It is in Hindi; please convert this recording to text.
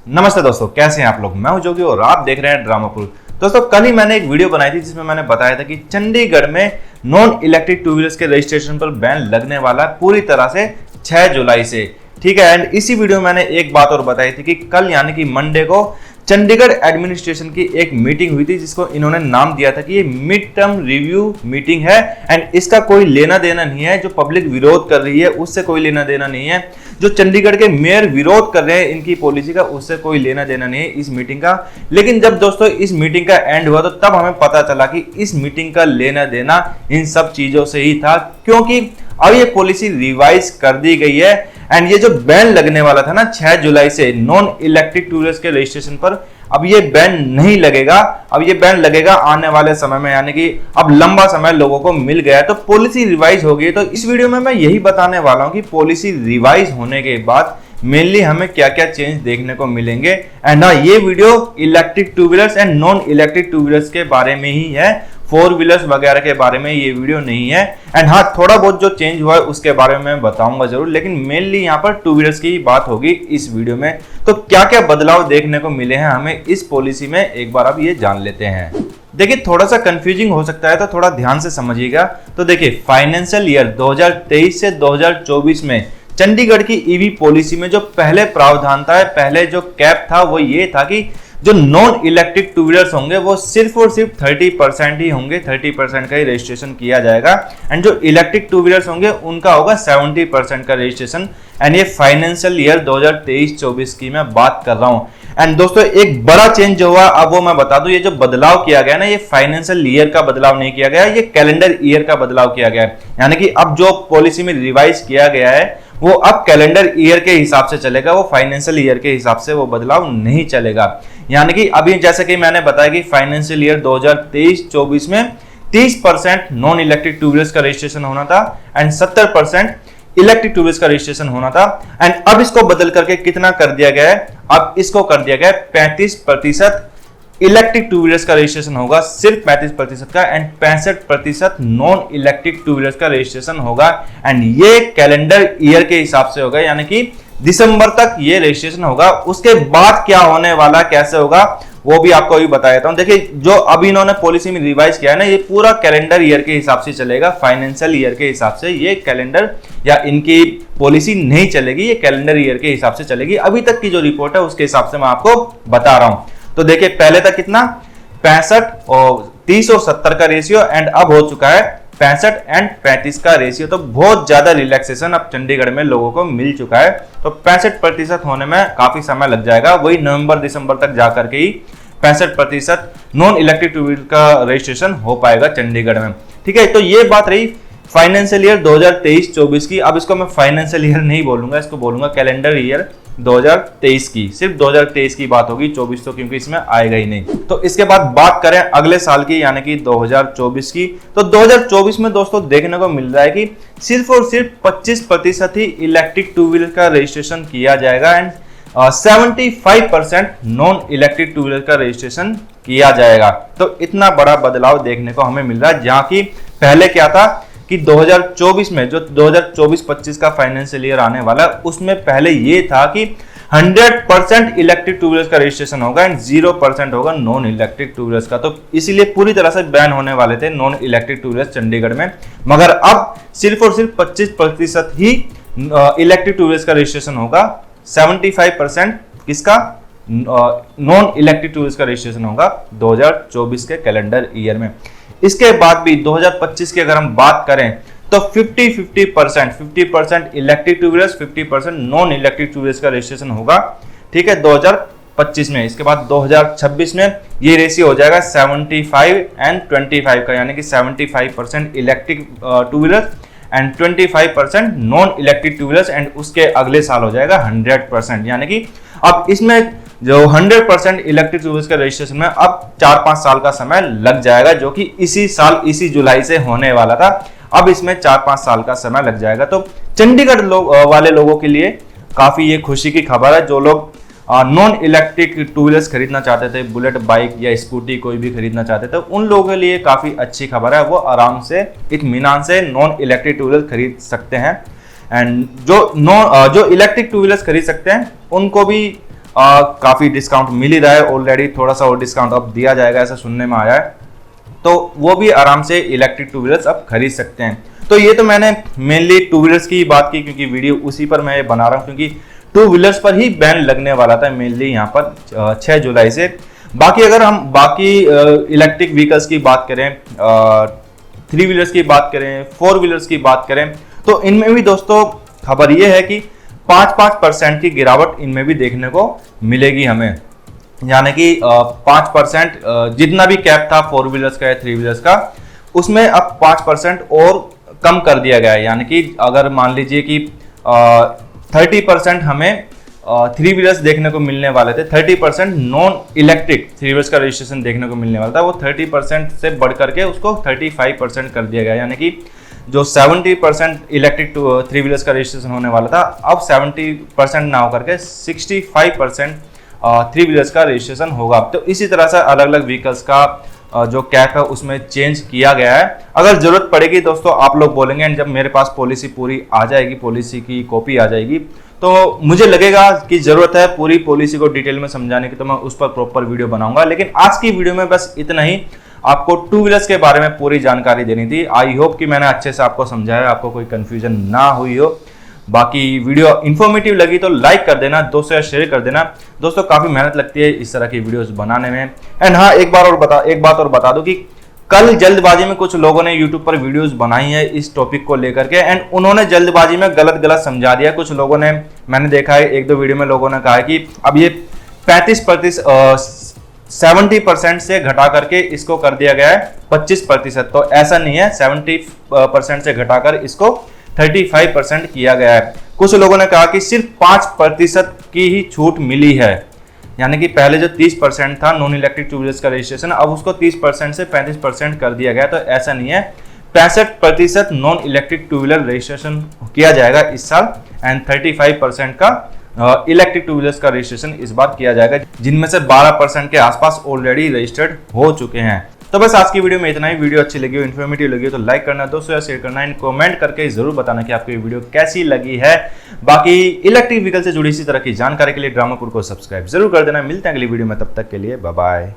नमस्ते दोस्तों, कैसे हैं आप लोग। मैं हूं जोगी और आप देख रहे हैं ड्रामापुर। दोस्तों, कल ही मैंने एक वीडियो बनाई थी जिसमें मैंने बताया था कि चंडीगढ़ में नॉन इलेक्ट्रिक टू व्हीलर्स के रजिस्ट्रेशन पर बैन लगने वाला है पूरी तरह से 6 जुलाई से। ठीक है। एंड इसी वीडियो में मैंने एक बात और बताई थी कि कल यानी कि मंडे को चंडीगढ़ एडमिनिस्ट्रेशन की एक मीटिंग हुई थी जिसको इन्होंने नाम दिया था कि ये मिड टर्म रिव्यू मीटिंग है एंड इसका कोई लेना देना नहीं है। जो पब्लिक विरोध कर रही है उससे कोई लेना देना नहीं है। जो चंडीगढ़ के मेयर विरोध कर रहे हैं इनकी पॉलिसी का, उससे कोई लेना देना नहीं है इस मीटिंग का। लेकिन जब दोस्तों इस मीटिंग का एंड हुआ तो तब हमें पता चला कि इस मीटिंग का लेना देना इन सब चीजों से ही था, क्योंकि अब ये पॉलिसी रिवाइज कर दी गई है। एंड ये जो बैन लगने वाला था ना 6 जुलाई से नॉन इलेक्ट्रिक टू व्हीलर्स के रजिस्ट्रेशन पर, अब ये बैन नहीं लगेगा। अब ये बैन लगेगा आने वाले समय में, यानी कि अब लंबा समय लोगों को मिल गया तो पॉलिसी रिवाइज हो गई। तो इस वीडियो में मैं यही बताने वाला हूं कि पॉलिसी रिवाइज होने के बाद मेनली हमें क्या क्या चेंज देखने को मिलेंगे। एंड हाँ, ये video electric two wheelers and non electric two wheelers के बारे में ही है, फोर व्हीलर्स वगैरह के बारे में ये वीडियो नहीं है। एंड हाँ, थोड़ा बहुत जो चेंज हुआ है उसके बारे में मैं बताऊंगा जरूर, लेकिन मेनली यहाँ पर टू व्हीलर्स की ही बात होगी इस वीडियो में। तो क्या क्या बदलाव देखने को मिले हैं हमें इस पॉलिसी में, एक बार अब ये जान लेते हैं। देखिए, थोड़ा सा कंफ्यूजिंग हो सकता है तो थोड़ा ध्यान से समझिएगा। तो देखिए, फाइनेंशियल ईयर 2023 से 2024 में चंडीगढ़ की ईवी पॉलिसी में जो पहले प्रावधान था, पहले जो कैप था वो ये था कि जो नॉन इलेक्ट्रिक टू व्हीलर्स होंगे वो सिर्फ और सिर्फ 30% ही होंगे, 30% का ही रजिस्ट्रेशन किया जाएगा। एंड जो इलेक्ट्रिक टू व्हीलर्स होंगे उनका होगा 70% का रजिस्ट्रेशन। एंड ये फाइनेंशियल ईयर 2023-24 की मैं बात कर रहा हूं। एंड दोस्तों, एक बड़ा चेंज जो हुआ अब वो मैं बता दूं, ये जो बदलाव किया गया ना, ये फाइनेंशियल ईयर का बदलाव नहीं किया गया, ये कैलेंडर ईयर का बदलाव किया गया है। यानी कि अब जो पॉलिसी में रिवाइज किया गया है वो अब कैलेंडर ईयर के हिसाब से चलेगा, वो फाइनेंशियल ईयर के हिसाब से वो बदलाव नहीं चलेगा। यानी कि अभी जैसे कि मैंने बताया कि फाइनेंशियल ईयर 2023-24 में 30% नॉन इलेक्ट्रिक टू व्हीलर्स का रजिस्ट्रेशन होना था एंड 70% इलेक्ट्रिक टू व्हीलर्स का रजिस्ट्रेशन होना था। एंड अब इसको बदल करके कितना कर दिया गया है, अब इसको कर दिया गया है 35% इलेक्ट्रिक टू व्हीलर्स का रजिस्ट्रेशन होगा, सिर्फ 35% का। And 65% non electric two wheelers का रजिस्ट्रेशन होगा। एंड ये कैलेंडर ईयर के हिसाब से होगा, यानी कि दिसंबर तक ये रजिस्ट्रेशन होगा। उसके बाद क्या होने वाला, कैसे होगा, वो भी आपको अभी बता देता हूं। देखिए, जो अभी इन्होंने पॉलिसी में रिवाइज किया है ना, ये पूरा कैलेंडर ईयर के हिसाब से चलेगा, फाइनेंशियल ईयर के हिसाब से ये कैलेंडर या इनकी पॉलिसी नहीं चलेगी, ये कैलेंडर ईयर के हिसाब से चलेगी। अभी तक की जो रिपोर्ट है उसके हिसाब से मैं आपको बता रहा हूं। तो देखिए, पहले तक कितना 65 और 30 और 70 का रेशियो, एंड अब हो चुका है 65 एंड 35 का रेशियो। तो बहुत ज्यादा रिलैक्सेशन अब चंडीगढ़ में लोगों को मिल चुका है। तो 65% होने में काफी समय लग जाएगा, वही नवंबर दिसंबर तक जाकर के ही 65% नॉन इलेक्ट्रिक टू व्हीलर का रजिस्ट्रेशन हो पाएगा चंडीगढ़ में। ठीक है, तो ये बात रही फाइनेंशियल ईयर 2023-24 की। अब इसको मैं फाइनेंशियल ईयर नहीं बोलूंगा, इसको बोलूंगा कैलेंडर ईयर 2023 की। सिर्फ 2023 की बात होगी, 24 तो क्योंकि इसमें आएगा ही नहीं। तो इसके बाद बात करें अगले साल की, यानी कि 2024 की। तो 2024 में दोस्तों देखने को मिल रहा है कि सिर्फ और सिर्फ 25% ही इलेक्ट्रिक टू व्हीलर का रजिस्ट्रेशन किया जाएगा and 75% non electric two wheeler का रजिस्ट्रेशन किया जाएगा। तो इतना बड़ा बदलाव देखने को हमें मिल रहा है, जहां की पहले क्या था कि 2024 में जो 2024-25 का फाइनेंशियल ईयर आने वाला है उसमें पहले ये था कि 100% इलेक्ट्रिक टू व्हीलर्स का रजिस्ट्रेशन होगा एंड 0% होगा नॉन इलेक्ट्रिक टू व्हीलर्स का। तो इसीलिए पूरी तरह से बैन होने वाले थे non electric two wheelers Chandigarh में, मगर अब सिर्फ और सिर्फ 25% ही इलेक्ट्रिक टू व्हीलर्स का रजिस्ट्रेशन होगा। 75% किसका, नॉन इलेक्ट्रिक टू व्हीलर्स का रजिस्ट्रेशन होगा 2024 के कैलेंडर ईयर में। इसके बाद भी 2025 की अगर हम बात करें तो 50% electric two wheelers, 50% non electric two wheelers का रजिस्ट्रेशन होगा। ठीक है, 2025 में। इसके बाद 2026 में ये रेशियो हो जाएगा 75 एंड 25 का, यानी कि 75% electric two wheelers and 25% non electric two wheelers. And उसके अगले साल हो जाएगा 100%, यानी कि अब इसमें जो 100% इलेक्ट्रिक टू व्हीलर्स के रजिस्ट्रेशन में अब 4-5 साल का समय लग जाएगा, जो कि इसी साल इसी जुलाई से होने वाला था। अब इसमें 4-5 साल का समय लग जाएगा। तो चंडीगढ़ वाले लोगों के लिए काफी ये खुशी की खबर है। जो लोग नॉन इलेक्ट्रिक टू व्हीलर्स खरीदना चाहते थे, बुलेट बाइक या स्कूटी कोई भी खरीदना चाहते थे, उन लोगों के लिए काफी अच्छी खबर है। वो आराम से इत्मीनान से नॉन इलेक्ट्रिक टू व्हीलर खरीद सकते हैं। एंड जो इलेक्ट्रिक टू व्हीलर्स खरीद सकते हैं उनको भी काफ़ी डिस्काउंट मिल ही रहा है ऑलरेडी, थोड़ा सा और डिस्काउंट अब दिया जाएगा ऐसा सुनने में आया है, तो वो भी आराम से इलेक्ट्रिक टू व्हीलर्स अब खरीद सकते हैं। तो ये तो मैंने मेनली टू व्हीलर्स की बात की क्योंकि वीडियो उसी पर मैं बना रहा हूँ, क्योंकि टू व्हीलर्स पर ही बैन लगने वाला था मेनली यहाँ पर 6 जुलाई से। बाकी अगर हम बाकी इलेक्ट्रिक व्हीकल्स की बात करें, 3 व्हीलर्स की बात करें, 4 व्हीलर्स की बात करें, तो इनमें भी दोस्तों खबर ये है कि 5% की गिरावट इनमें भी देखने को मिलेगी हमें, यानी कि 5% जितना भी कैप था 4 व्हीलर्स का या 3 व्हीलर्स का, उसमें अब 5% और कम कर दिया गया है। यानी कि अगर मान लीजिए कि 30% हमें 3 व्हीलर्स देखने को मिलने वाले थे, 30% नॉन इलेक्ट्रिक 3 व्हीलर्स का रजिस्ट्रेशन देखने को मिलने वाला था, वो 30% से बढ़ करके उसको 35% कर दिया गया। यानी कि जो 70% इलेक्ट्रिक 3 व्हीलर्स का रजिस्ट्रेशन होने वाला था, अब 70% ना होकर के 65% 3 व्हीलर्स का रजिस्ट्रेशन होगा। तो इसी तरह से अलग अलग व्हीकल्स का जो कैप है उसमें चेंज किया गया है। अगर जरूरत पड़ेगी दोस्तों, आप लोग बोलेंगे एंड जब मेरे पास पॉलिसी पूरी आ जाएगी, पॉलिसी की कॉपी आ जाएगी, तो मुझे लगेगा कि जरूरत है पूरी पॉलिसी को डिटेल में समझाने की, तो मैं उस पर प्रॉपर वीडियो बनाऊंगा। लेकिन आज की वीडियो में बस इतना ही, आपको टू व्हीलर्स के बारे में पूरी जानकारी देनी थी। आई होप कि मैंने अच्छे से आपको समझाया, आपको कोई कंफ्यूजन ना हुई हो। बाकी वीडियो इन्फॉर्मेटिव लगी तो लाइक कर देना, दोस्तों या शेयर कर देना। दोस्तों काफ़ी मेहनत लगती है इस तरह की वीडियोस बनाने में। एंड हाँ, एक बात और बता दूं कि कल जल्दबाजी में कुछ लोगों ने यूट्यूब पर वीडियोस बनाई है इस टॉपिक को लेकर के, एंड उन्होंने जल्दबाजी में गलत समझा दिया। कुछ लोगों ने, मैंने देखा है 1-2 वीडियो में लोगों ने कहा है कि अब ये 70% से घटा करके इसको कर दिया गया है 25%। तो ऐसा नहीं है, 70% से घटाकर इसको 35% किया गया है। कुछ लोगों ने कहा कि सिर्फ 5% की ही छूट मिली है, यानी कि पहले जो 30% था नॉन इलेक्ट्रिक टू व्हीलर्स का रजिस्ट्रेशन, अब उसको 30% से 35% कर दिया गया। तो ऐसा नहीं है, 65% non electric two wheeler registration किया जाएगा इस साल, एंड 35% का इलेक्ट्रिक टू व्हीलर्स का रजिस्ट्रेशन इस बार किया जाएगा, जिनमें से 12% के आसपास ऑलरेडी रजिस्टर्ड हो चुके हैं। तो बस आज की वीडियो में इतना ही। वीडियो अच्छी लगी हो, इन्फॉर्मेटिव लगी हो तो लाइक करना, दोस्तों या शेयर करना, एंड कमेंट करके जरूर बताना कि आपको ये वीडियो कैसी लगी है। बाकी इलेक्ट्रिक व्हीकल से जुड़ी इसी तरह की जानकारी के लिए ड्रामापुर को सब्सक्राइब जरूर कर देना। मिलते हैं अगली वीडियो में, तब तक के लिए बाय बाय।